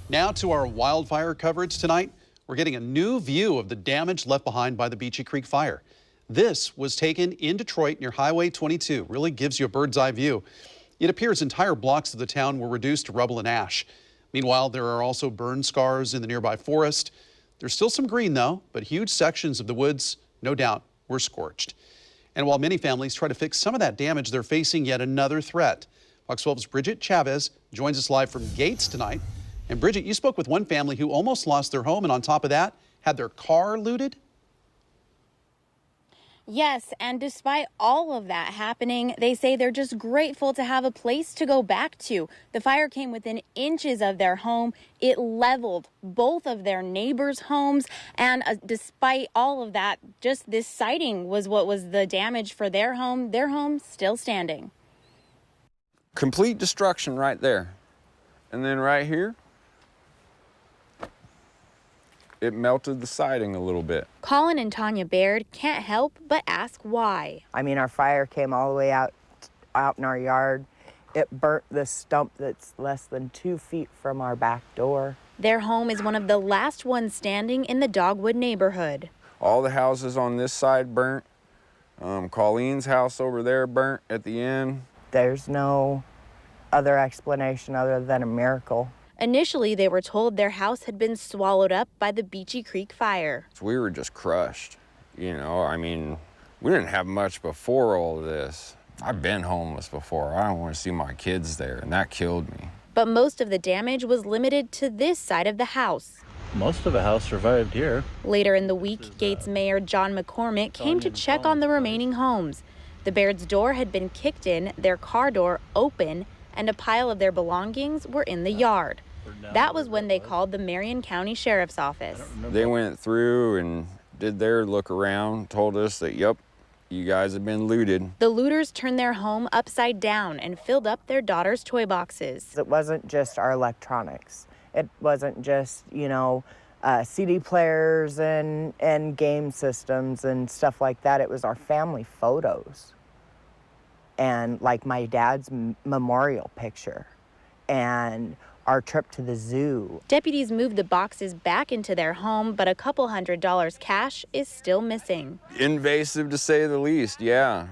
Now to our wildfire coverage tonight. We're getting a new view of the damage left behind by the Beachy Creek fire. This was taken in Detroit near Highway 22. Really gives you a bird's eye view. It appears entire blocks of the town were reduced to rubble and ash. Meanwhile, there are also burn scars in the nearby forest. There's still some green though, but huge sections of the woods, no doubt, were scorched. And while many families try to fix some of that damage, they're facing yet another threat. Fox 12's BRIDGET Chavez joins us live from Gates tonight. And BRIDGET, you spoke with one family who almost lost their home and on top of that, had their car looted? Yes, and despite all of that happening, they say they're just grateful to have a place to go back to. The fire came within inches of their home. It leveled both of their neighbors' homes. And despite all of that, just this siding was what was the damage for their home. Their home still standing. Complete destruction right there. And then right here, it melted the siding a little bit. Colin and Tanya Baird can't help but ask why. I mean, our fire came all the way out in our yard. It burnt the stump that's less than 2 feet from our back door. Their home is one of the last ones standing in the Dogwood neighborhood. All the houses on this side burnt. Colleen's house over there burnt at the end. There's no other explanation other than a miracle. Initially, they were told their house had been swallowed up by the Beachy Creek fire. We were just crushed. You know, I mean, we didn't have much before all of this. I've been homeless before. I don't want to see my kids there, and that killed me. But most of the damage was limited to this side of the house. Most of the house survived here. Later in the week, Gates Mayor John McCormick came to check on the remaining homes. The Baird's door had been kicked in, their car door open, and a pile of their belongings were in the yard. That was when they called the Marion County Sheriff's Office. They went through and did their look around, told us that, yep, you guys have been looted. The looters turned their home upside down and filled up their daughter's toy boxes. It wasn't just our electronics. It wasn't just, you know, CD players and game systems and stuff like that. It was our family photos and like my dad's memorial picture and our trip to the zoo. Deputies moved the boxes back into their home, but a couple $100 cash is still missing. Invasive to say the least, yeah,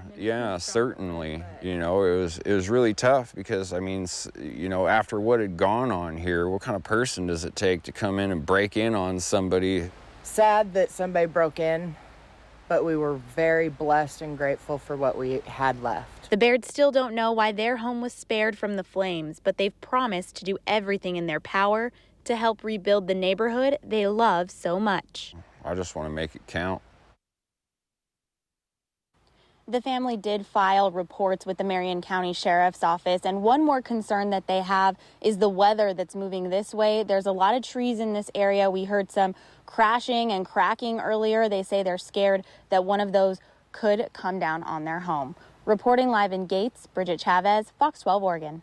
certainly. You know, it was really tough because, I mean, you know, after what had gone on here, what kind of person does it take to come in and break in on somebody? Sad that somebody broke in, but we were very blessed and grateful for what we had left. The Bairds still don't know why their home was spared from the flames, but they've promised to do everything in their power to help rebuild the neighborhood they love so much. I just want to make it count. The family did file reports with the Marion County Sheriff's Office, and one more concern that they have is the weather that's moving this way. There's a lot of trees in this area. We heard some crashing and cracking earlier. They say they're scared that one of those could come down on their home. Reporting live in Gates, BRIDGET Chavez, Fox 12 Oregon.